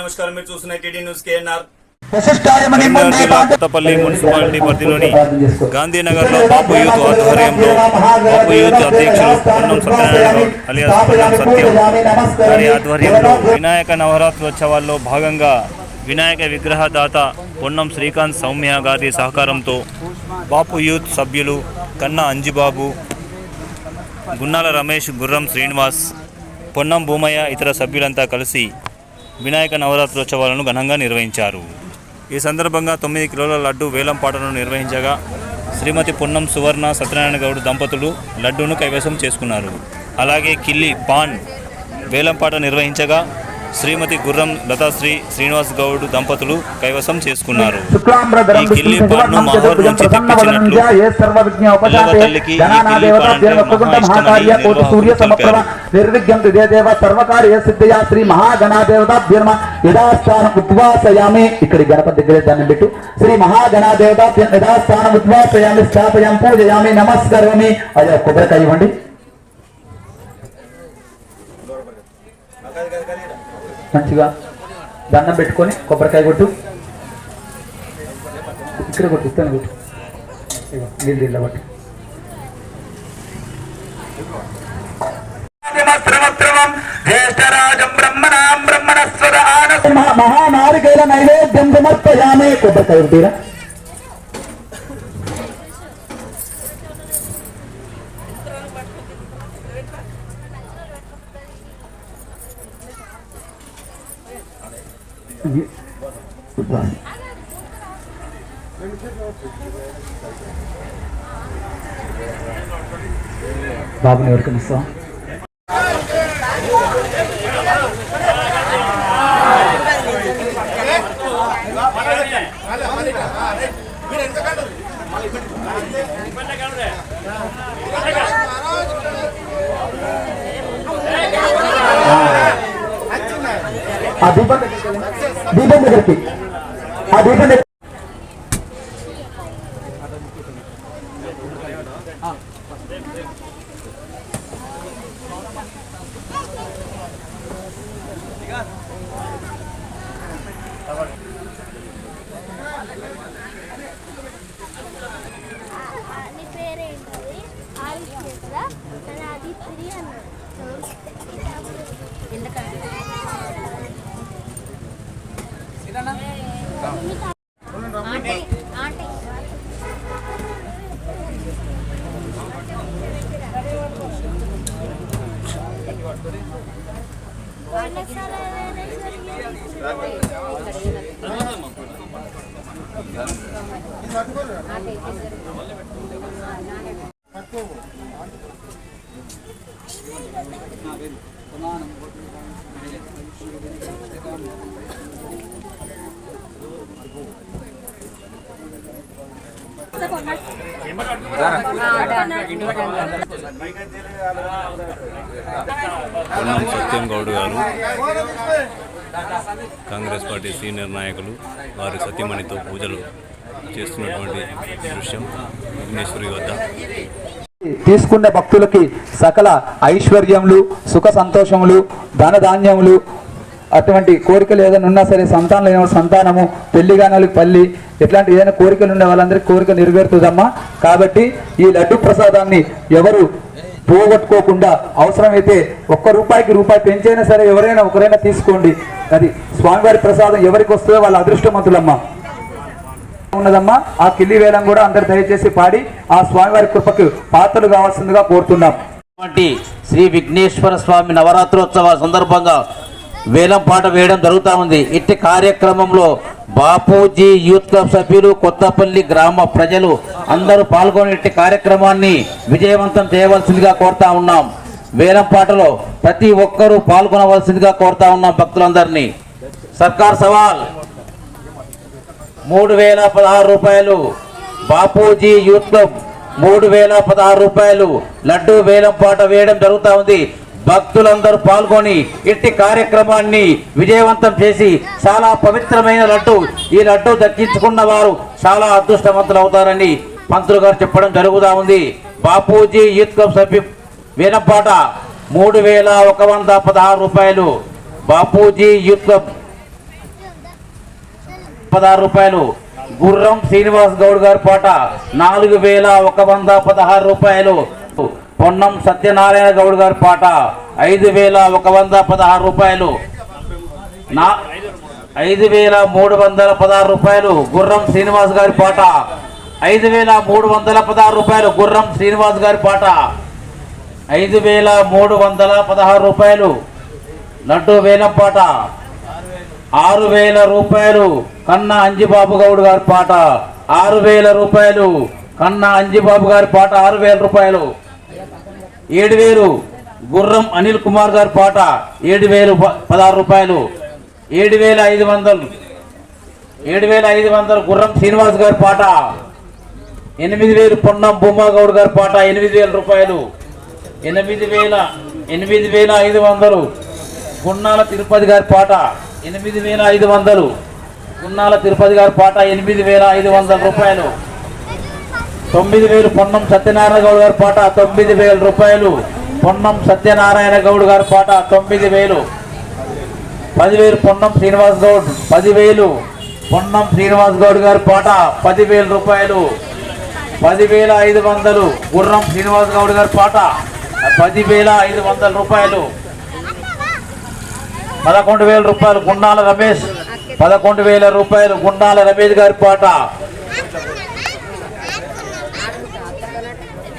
నమస్కారం. మీరు చూస్తున్న TD news KNR. Kothapalli municipality పరిధిలోని గాంధీనగర్లో బాపు యూత్ ఆధ్వర్యంలో బాపు యూత్ అధ్యక్షులు పొన్నం సత్యనారాయణ అలియాస్ పొన్నం సత్యం గారి ఆధ్వర్యంలో వినాయక నవరాత్రోత్సవాల్లో భాగంగా వినాయక విగ్రహదాత పొన్నం శ్రీకాంత్ సౌమ్య గారి సహకారంతో బాపు యూత్ సభ్యులు కన్నా అంజిబాబు, గున్నాల రమేష్, గుర్రం శ్రీనివాస్, పొన్నం భూమయ్య ఇతర సభ్యులంతా కలిసి వినాయక నవరాత్రోత్సవాలను ఘనంగా నిర్వహించారు. ఈ సందర్భంగా 9 కిలోల లడ్డు వేలం పాటను నిర్వహించగా శ్రీమతి పొన్నం సువర్ణ సత్యనారాయణ గౌడ్ దంపతులు లడ్డూను కైవసం చేసుకున్నారు. అలాగే కిల్లి పాన్ వేలం పాట నిర్వహించగా శ్రీమతి గుర్రం లతాశ్రీ శ్రీనివాస్ గౌడ్ దంపతులు కైవసం చేసుకున్నారు. ఈ కిల్లి పాన్ను మహోర్ నుంచి తెప్పించినట్లు పిల్లవ తల్లికి ఈ కిల్లి పాన్ అంటే మహా ఇష్టమని తెలిపారు. ఇక్కడ గణపతి దగ్గర దాన్ని పెట్టు. శ్రీ మహాగణాదేవత యథాస్థానం ఉద్వాసయామి స్థాపయామి పూజయామి నమస్కరోమి. అదే కొబ్బరికాయ ఇవ్వండి. మంచిగా దండం పెట్టుకొని కొబ్బరికాయ కొట్టు. ఇక్కడ కొట్టు, ఇస్తాను కొట్టు. నీళ్ళు కొట్టు. మహానారికైల నైవేద్యం సమర్పయామి. కొబ్బరికాయ కొట్టిరా. బాబుని ఎవరికైనా ఇస్తాం. ఆ దీపం దగ్గరికి ఆ దీపం దగ్గర పొన్నం సత్యం గౌడ్ గారు కాంగ్రెస్ పార్టీ సీనియర్ నాయకులు వారి సత్యమణితో పూజలు చేస్తున్నటువంటి దృశ్యం విఘ్నేశ్వరి వద్ద. తీసుకున్న భక్తులకి సకల ఐశ్వర్యములు, సుఖ సంతోషములు, ధనధాన్యములు, అటువంటి కోరికలు ఏదైనా ఉన్నా సరే, సంతానం లేని సంతానము, పెళ్లిగానాలకు పల్లి, ఇట్లాంటి ఏదైనా కోరికలు ఉండే వాళ్ళందరికీ కోరిక నెరవేరుతుందమ్మా. కాబట్టి ఈ లడ్డు ప్రసాదాన్ని ఎవరు పోగొట్టుకోకుండా అవసరమైతే ₹1 రూపాయి పెంచైనా సరే ఎవరైనా ఒకరైనా తీసుకోండి. అది స్వామివారి ప్రసాదం ఎవరికి వస్తుందో వాళ్ళ అదృష్టవంతులమ్మా ఉన్నదమ్మా. ఆ కిల్లి వేలం కూడా అందరు దయచేసి పాడి ఆ స్వామివారి కృపకు పాత్రలు కావాల్సిందిగా కోరుతున్నాం. శ్రీ విఘ్నేశ్వర స్వామి నవరాత్రోత్సవ సందర్భంగా వేలం పాట వేయడం జరుగుతూ ఉంది. ఇట్టి కార్యక్రమంలో బాపూజీ యూత్ క్లబ్ సభ్యులు, కొత్తపల్లి గ్రామ ప్రజలు అందరూ పాల్గొని ఇట్టి కార్యక్రమాన్ని విజయవంతం చేయవలసిందిగా కోరుతా ఉన్నాం. వేలం పాటలో ప్రతి ఒక్కరూ పాల్గొనవలసిందిగా కోరుతా ఉన్నాం భక్తులందరినీ. సర్కార్ సవాల్ ₹3016. బాపూజీ యూత్ క్లబ్ ₹3016 లడ్డు వేలం పాట వేయడం జరుగుతూ ఉంది. భక్తులందరూ పాల్గొని ఇట్టి కార్యక్రమాన్ని విజయవంతం చేసి చాలా పవిత్రమైన లడ్డు, ఈ లడ్డు దక్కించుకున్న వారు చాలా అదృష్టవంతులు అవుతారని పంతులు గారు చెప్పడం జరుగుతూ ఉంది. బాపూజీ యూత్ క్లబ్ సభ్యు వేలంపాట ₹3116. బాపూజీ యూత్ క్లబ్ 16 రూపాయలు. గుర్రం శ్రీనివాస్ గౌడ్ గారి పాట 4116 రూపాయలు. పొన్నం సత్యనారాయణ గౌడ్ గారి పాట 5116 రూపాయలు. 5316 రూపాయలు. గుర్రం శ్రీనివాస్ గారి పాట 5316 రూపాయలు. గుర్రం శ్రీనివాస్ గారి పాట 5316 రూపాయలు. లడ్డు వేలం పాట 6000 రూపాయలు. కన్నా అంజిబాబు గౌడ్ గారి పాట 6000 రూపాయలు. కన్నా అంజిబాబు గారి పాట 6000 రూపాయలు. 7000 గుర్రం అనిల్ కుమార్ గారి పాట 7016 రూపాయలు. 7500 గుర్రం శ్రీనివాస్ గారి పాట. 8000 పొన్నం భూమాగౌడ్ గారి పాట 8000 రూపాయలు. 8500 గున్నాల తిరుపతి గారి పాట 8500. గున్నాల తిరుపతి గారి పాట 8500 రూపాయలు. 9000 పొన్నం సత్యనారాయణ గౌడ్ గారి పాట 9000 రూపాయలు. పొన్నం సత్యనారాయణ గౌడ్ గారి పాట 9000. 10,000 పొన్నం శ్రీనివాస్ గౌడ్ 10,000. పొన్నం శ్రీనివాస్ గౌడ్ గారి పాట 10,000 రూపాయలు. 10,500 గుర్రం శ్రీనివాస్ గౌడ్ గారి పాట 10,500 రూపాయలు. 11,000 రూపాయలు గుండాల రమేష్ 11,000 రూపాయలు. గుండాల రమేష్ గారి పాట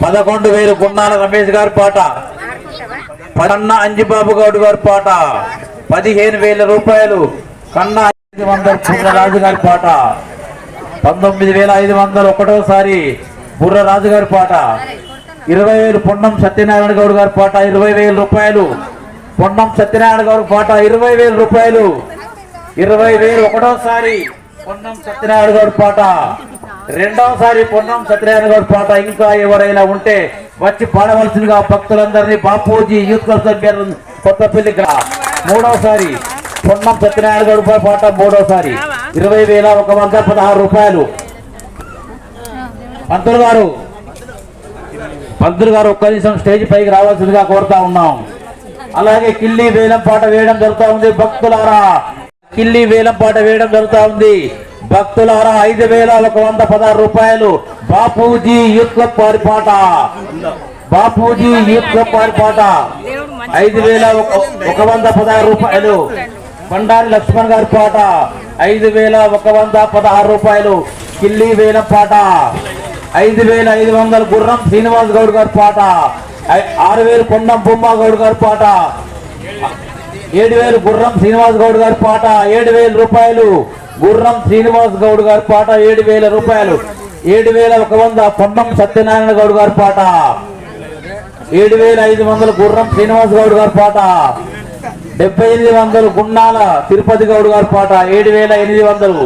11,000 గుండాల రమేష్ గారి పాట. కన్నా అంజిబాబు గౌడ్ గారి పాట 15,000 రూపాయలు. కన్నా 500 రాజు గారి పాట 19,500 ఒకటోసారి. బుర్ర రాజు గారి పాట 20,000 పొన్నం సత్యనారాయణ గౌడ్ గారి పాట 20,000 రూపాయలు. పొన్నం సత్యనారాయణ గౌడ్ పాట 20,000 రూపాయలు. 20,000 ఒకటోసారి పొన్నం సత్యనారాయణ గౌడ్ పాట. రెండవసారి పొన్నం సత్యనారాయణ గౌడ్ పాట. ఇంకా ఎవరైనా ఉంటే వచ్చి పాడవలసిందిగా భక్తులందరినీ బాపూజీ యూత్ క్లబ్ సభ్యులు కొత్తపల్లి. మూడవసారి పొన్నం సత్యనారాయణ గౌడ్ పాట మూడవసారి 20,116 రూపాయలు. పంతులు గారు ఒక్క నిమిషం స్టేజ్ పైకి రావాల్సిందిగా కోరుతా ఉన్నాం. అలాగే కిల్లి వేలం పాట వేయడం జరుగుతూ ఉంది భక్తులారా. కిల్లి వేలం పాట వేయడం జరుగుతూ ఉంది భక్తులారా. 5,116 రూపాయలు. బాపూజీ యూత్ క్లబ్ వారి పాట. బాపూజీ యూత్ క్లబ్ వారి పాట 5,116 రూపాయలు. బండారి లక్ష్మణ్ గారి పాట 5,116 రూపాయలు. కిల్లి వేలం పాట 5,500 గుర్రం శ్రీనివాస్ గౌడ్ గారి పాట. 6,000 పొన్నం బొమ్మగౌడ్ గారి పాట. 7,000 గుర్రం శ్రీనివాస్ గౌడ్ గారి పాట 7,000 రూపాయలు. గుర్రం శ్రీనివాస్ గౌడ్ గారి పాట 7,000 రూపాయలు. 7,100 పొన్నం సత్యనారాయణ గౌడ్ గారి పాట. 7,500 గుర్రం శ్రీనివాస్ గౌడ్ గారి పాట. 7,800 గున్నాల తిరుపతి గౌడ్ గారి పాట 7,800.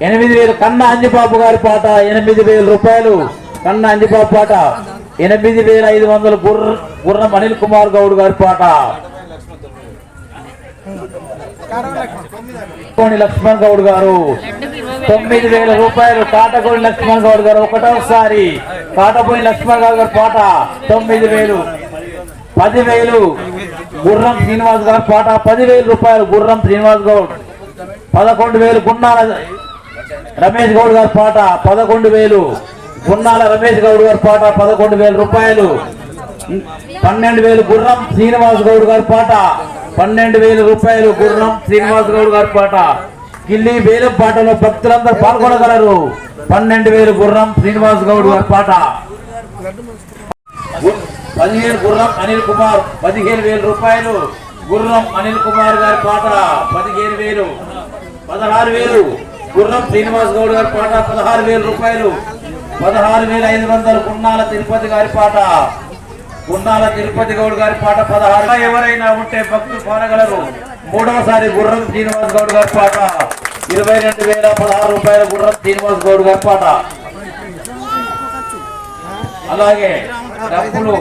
8,000 కన్నా అంజిబాబు గారి పాట 8,000 రూపాయలు. కన్నా అంజిబాబు పాట 8,500 గుర్రం అనిల్ కుమార్ గౌడ్ గారి పాట. కోని లక్ష్మణ్ గౌడ్ గారు 9,000 రూపాయలు. కాటకోని లక్ష్మణ్ గౌడ్ గారు ఒకటోసారి. కాటపోయి లక్ష్మణ్ గౌడ్ గారి పాట 9,000. 10,000 గుర్రం శ్రీనివాస్ గారి పాట 10,000 రూపాయలు. గుర్రం శ్రీనివాస్ గౌడ్. 11,000 గున్నాల రమేష్ గౌడ్ గారి పాట 11,000. గున్నాల రమేష్ గౌడ్ గారి పాట 11,000 రూపాయలు. 12,000 గుర్రం శ్రీనివాస్ గౌడ్ గారి పాట 12,000 రూపాయలు. గుర్రం శ్రీనివాస్ గౌడ్ గారి పాట. కిల్లి వేలం పాటలో భక్తులందరూ పాల్గొనగలరు. 12,000 గుర్రం శ్రీనివాస్ గౌడ్ గారి పాట. 15,000 గుర్రం అనిల్ కుమార్ 15,000 రూపాయలు. గుర్రం అనిల్ కుమార్ గారి పాట 15,000. 16,000 గుర్రం శ్రీనివాస్ గౌడ్ గారి పాట 16,000 రూపాయలు. 16,500 గున్నాల తిరుపతి గారి పాట. గున్నాల తిరుపతి గౌడ్ గారి పాట 16. ఎవరైనా ఉంటే భక్తులు పాడగలరు. మూడవసారి గుర్రం శ్రీనివాస్ గౌడ్ గారి పాట 22,016 రూపాయలు. గుర్రం శ్రీనివాస్ గౌడ్ గారి పాట. అలాగే డబ్బులు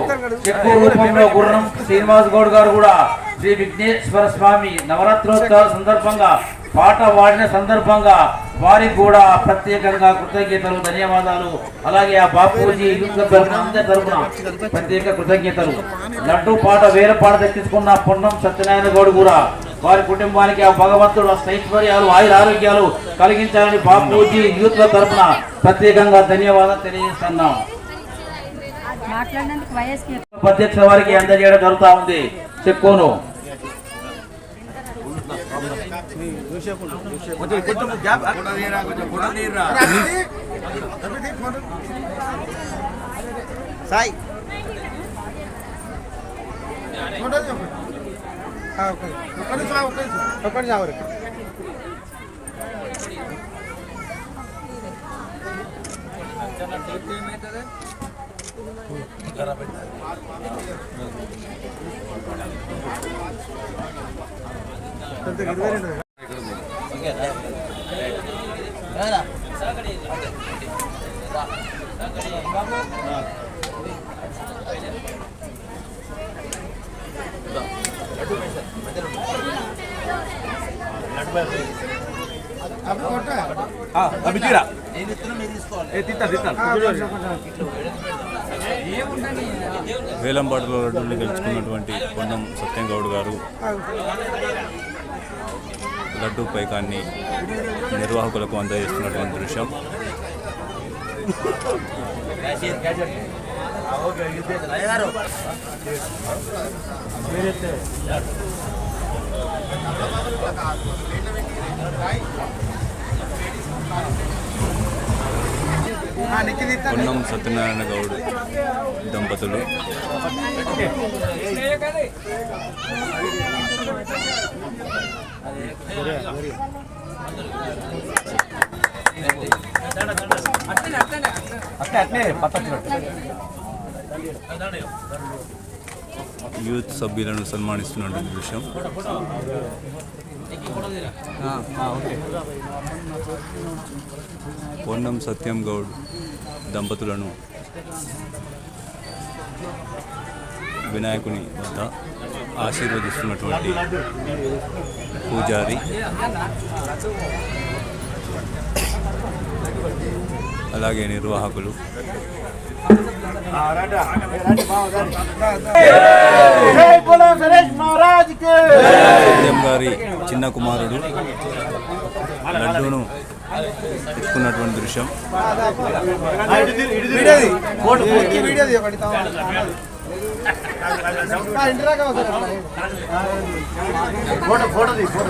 చెక్కు రూపంలో గుర్రం శ్రీనివాస్ గౌడ్ గారు కూడా శ్రీ విఘ్నేశ్వర స్వామి నవరాత్రోత్సవాల సందర్భంగా పాట వాడిన సందర్భంగా వారికి కూడా ప్రత్యేకంగా కృతజ్ఞతలు, ధన్యవాదాలు. అలాగే ఆ బాపూజీ అందరి తరఫున ప్రత్యేక కృతజ్ఞతలు. లడ్డు పాట వేరే పాట తెచ్చుకున్న పొన్నం సత్యనారాయణ గౌడ్ కూడా వారి కుటుంబానికి ఆ భగవంతుడు ఐశ్వర్యాలు ఆయుర ఆరోగ్యాలు కలిగించాలని బాపూజీ యూత్ క్లబ్ తరఫున ప్రత్యేకంగా ధన్యవాదాలు తెలియజేస్తున్నాం. అధ్యక్ష వారికి అందజేయడం జరుగుతూ ఉంది. చెక్కును సాయి వేలంపాటలో లడ్డూని గెలుచుకున్నటువంటి పొన్నం సత్యం గౌడ్ గారు లడ్డూ పైకాన్ని నిర్వాహకులకు అందజేస్తున్నటువంటి దృశ్యం. పొన్నం సత్యనారాయణ గౌడ్ దంపతులు యూత్ సభ్యులను సన్మానిస్తున్నటువంటి దృశ్యం. పొన్నం సత్యం గౌడ్ దంపతులను వినాయకుని వద్ద ఆశీర్వదిస్తున్నటువంటి పూజారి, అలాగే నిర్వాహకులు, సత్యం గారి చిన్న కుమారుడు లడ్డూను ఎత్తుకున్నటువంటి దృశ్యం.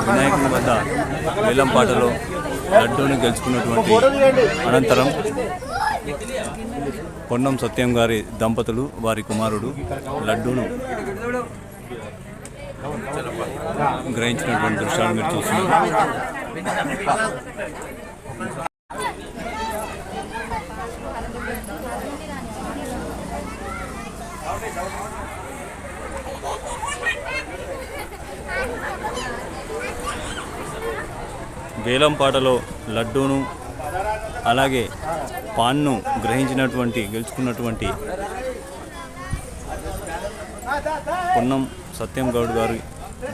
వినాయకుని వద్ద వేలంపాటలో లడ్డూను గెలుచుకున్నటువంటి అనంతరం పొన్నం సత్యం గారి దంపతులు వారి కుమారుడు లడ్డూను గ్రహించినటువంటి దృశ్యాలు మీరు చూస్తున్నారు. వేలంపాటలో లడ్డూను అలాగే పాన్ను గెలుచుకున్నటువంటి పొన్నం సత్యం గౌడ్ గారి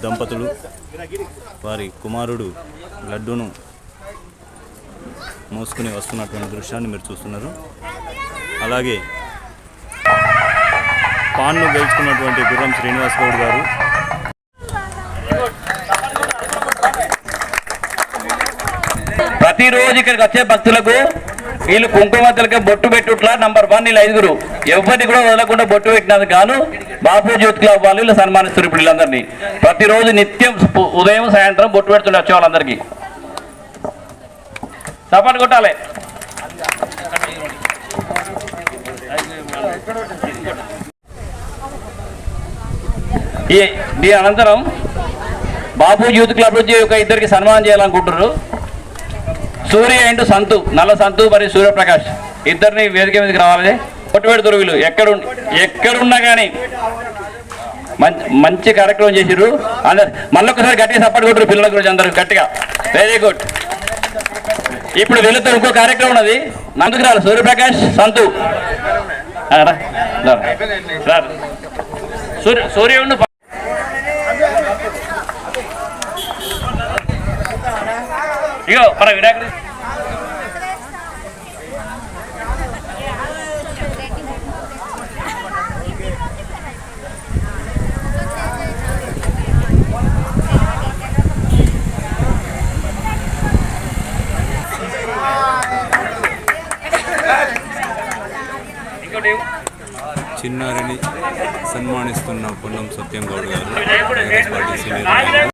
దంపతులు వారి కుమారుడు లడ్డూను మోసుకుని వస్తున్నటువంటి దృశ్యాన్ని మీరు చూస్తున్నారు. అలాగే పాన్ను గెలుచుకున్నటువంటి గుర్రం శ్రీనివాస్ గౌడ్ గారు ప్రతిరోజు ఇక్కడికి వచ్చే భక్తులకు వీళ్ళు కుంకుమతలకి బొట్టు పెట్టుట్లా నంబర్ 1 వీళ్ళు 5 ఎవరిని కూడా వదలకుండా బొట్టు పెట్టినందుకు గాను బాపూజీ యూత్ క్లబ్ వాళ్ళు ఇలా సన్మానిస్తారు. ఇప్పుడు వీళ్ళందరినీ ప్రతిరోజు నిత్యం ఉదయం సాయంత్రం బొట్టు పెడుతుండే వచ్చే వాళ్ళందరికీ సపోర్ట్ కొట్టాలి. ఈ అనంతరం బాపూజీ యూత్ క్లబ్ నుంచి ఒక ఇద్దరికి సన్మానం చేయాలనుకుంటున్నారు. సూర్య అండ్ సంతు, నల్ల సంతు మరియు సూర్యప్రకాష్ ఇద్దరిని వేదిక మీదకి రావాలి. కొట్టుబెడుతురు వీళ్ళు ఎక్కడున్నా కానీ మంచి కార్యక్రమం చేసిర్రు. అందరు మళ్ళీ ఒకసారి గట్టిగా సపోర్ట్ కొట్టురు పిల్లల గురించి అందరూ గట్టిగా. Very good. ఇప్పుడు వీళ్ళతో ఇంకో కార్యక్రమం ఉన్నది. నందుకు రాలి సూర్యప్రకాష్ సంతు సూర్య ఇగో మన వినాయకుడు చిన్నారిని సన్మానిస్తున్న పొన్నం సత్యం గౌడ్ గారు కాంగ్రెస్ పార్టీ సీనియర్ నాయకులు.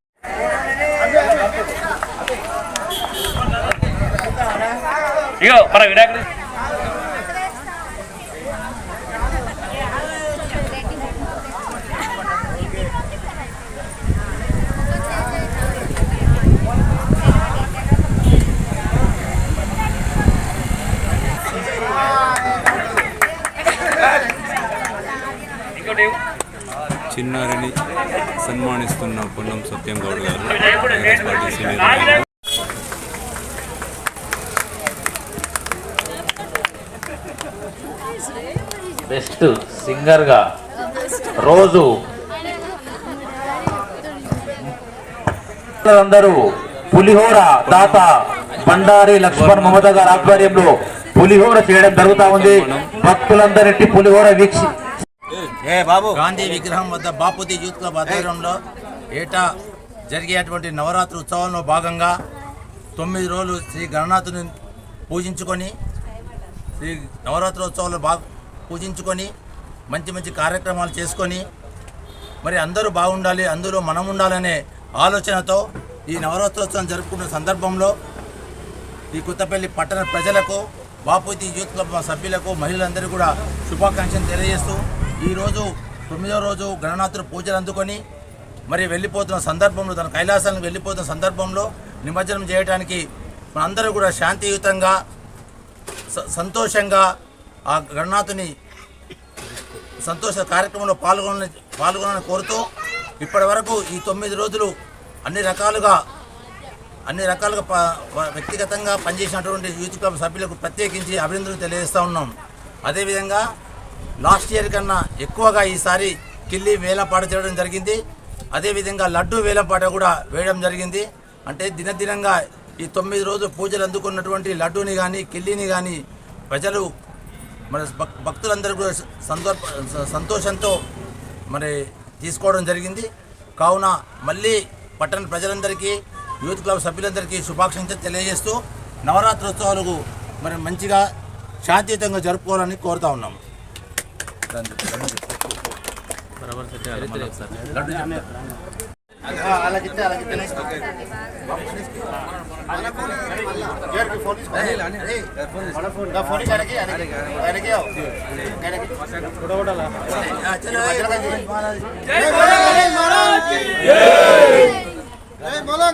చిన్నారిని సన్మానిస్తున్న పొన్నం సత్యం గౌడ్ గారు కాంగ్రెస్ పార్టీ సీనియర్ నాయకులు. బెస్ట్ సింగర్గా రోజు అందరూ పులిహోర దాత బండారి లక్ష్మణ్ మమత గారి ఆధ్వర్యంలో పులిహోర చేయడం జరుగుతా ఉంది. భక్తులందరికీ పులిహోర గాంధీ విగ్రహం వద్ద బాపూజీ యూత్ క్లబ్ ఆధ్వర్యంలో ఏటా జరిగేటువంటి నవరాత్రి ఉత్సవంలో భాగంగా 9 రోజులు శ్రీ గణనాథుని పూజించుకొని శ్రీ నవరాత్రోత్సవాలు పూజించుకొని మంచి మంచి కార్యక్రమాలు చేసుకొని మరి అందరూ బాగుండాలి, అందులో మనం ఉండాలనే ఆలోచనతో ఈ నవరాత్రోత్సవం జరుపుకున్న సందర్భంలో ఈ కొత్తపల్లి పట్టణ ప్రజలకు బాపూజీ యూత్ క్లబ్ సభ్యులకు మహిళలందరూ కూడా శుభాకాంక్షలు తెలియజేస్తూ ఈరోజు 9వ రోజు గణనాథుడు పూజలు అందుకొని మరి వెళ్ళిపోతున్న సందర్భంలో తన కైలాసానికి వెళ్ళిపోతున్న సందర్భంలో నిమజ్జనం చేయడానికి మనందరూ కూడా శాంతియుతంగా సంతోషంగా ఆ గణనాథుని సంతోష కార్యక్రమంలో పాల్గొనాలని కోరుతూ ఇప్పటి వరకు ఈ 9 రోజులు అన్ని రకాలుగా వ్యక్తిగతంగా పనిచేసినటువంటి యూత్ క్లబ్ సభ్యులకు ప్రత్యేకించి అభినందనలు తెలియజేస్తూ ఉన్నాం. అదేవిధంగా లాస్ట్ ఇయర్ కన్నా ఎక్కువగా ఈసారి కిల్లి వేలంపాట చేయడం జరిగింది. అదేవిధంగా లడ్డు వేలంపాట కూడా వేయడం జరిగింది. అంటే దినదినంగా ఈ 9 రోజులు పూజలు అందుకున్నటువంటి లడ్డూని కానీ కిల్లిని కానీ ప్రజలు మన భక్తులందరూ కూడా సంతోషంతో మరి తీసుకోవడం జరిగింది. కావున మళ్ళీ పట్టణ ప్రజలందరికీ యూత్ క్లబ్ సభ్యులందరికీ శుభాకాంక్షలు తెలియజేస్తూ నవరాత్రోత్సవాలకు మరి మంచిగా శాంతియుతంగా జరుపుకోవాలని కోరుతా ఉన్నాము.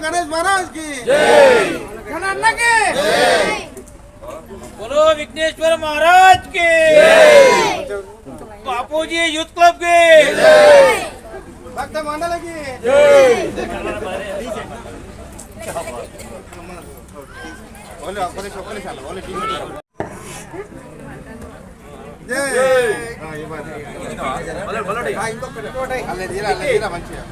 गणेश महाराज की जय, गणना की जय, बोलो विघ्नेश्वर महाराज की जय, बापूजी यूथ क्लब की जय, भक्त मंडल की जय, बोलो बोले साला बोले जय, हां ये बात है बोलो बोलो हां इनको अल्ले दीरा मंचिया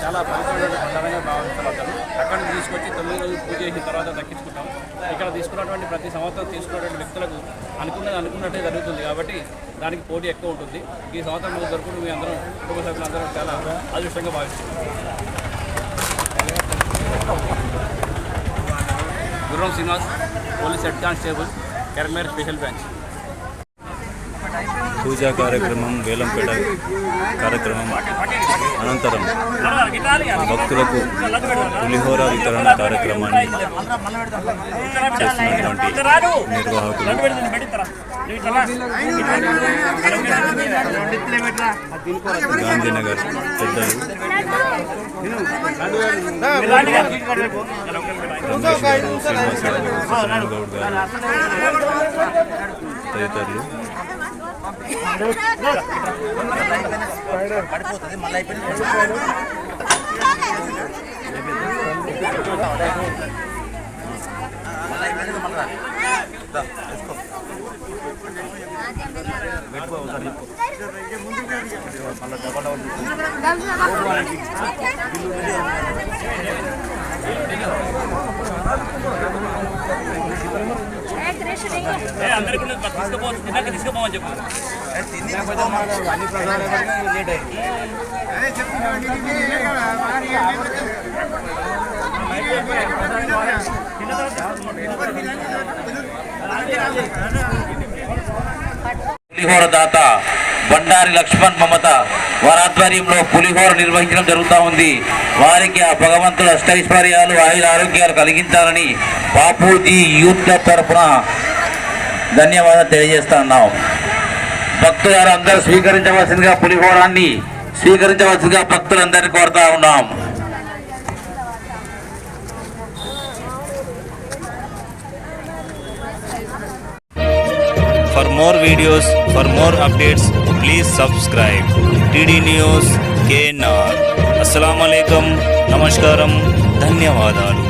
చాలా బలమైన భావించబడ్డారు. అక్కడ నుంచి తీసుకొచ్చి 9 రోజులు పూజ చేసిన తర్వాత దక్కించుకుంటాం. ఇక్కడ తీసుకున్నటువంటి ప్రతి సంవత్సరం తీసుకున్నటువంటి వ్యక్తులకు అనుకున్నట్టే జరుగుతుంది కాబట్టి దానికి పోటీ ఎక్కువ ఉంటుంది. ఈ సంవత్సరం దొరుకుతుంది మీ అందరం కుటుంబ సభ్యులందరూ చాలా అదృష్టంగా భావిస్తున్నాం. Gurram Srinivas, police head constable, Kerameri special branch. పూజా కార్యక్రమం, వేలంపేట కార్యక్రమం అనంతరం భక్తులకు పులిహోర వితరణ కార్యక్రమాన్ని చేస్తున్నటువంటి నిర్వాహకులు గాంధీనగర్ పెద్దలు రమేష్ గారు, శ్రీనివాస్ గారు, సత్యనారాయణ గౌడ్ గారు తదితరులు అందరికీ తీసుకుపోవచ్చు, తిన్నాక తీసుకుపోమని చెప్పు. పులిహోర దాత బండారి లక్ష్మణ్ మమత వారి ఆధ్వర్యంలో పులిహోర నిర్వహించడం జరుగుతూ ఉంది. వారికి ఆ భగవంతుడు అష్టైశ్వర్యాలు ఆయుర ఆరోగ్యాలు కలిగించాలని బాపూజీ యూత్ క్లబ్ తరఫున ధన్యవాదాలు తెలియజేస్తున్నాం. భక్తులారు అందరూ స్వీకరించవలసిందిగా పులిహోరాన్ని స్వీకరించవలసిందిగా భక్తులందరినీ కోరుతా ఉన్నాం. For more videos, for more updates, please subscribe TD News KNR. Assalamu alaikum, namaskaram, ధన్యవాదాలు.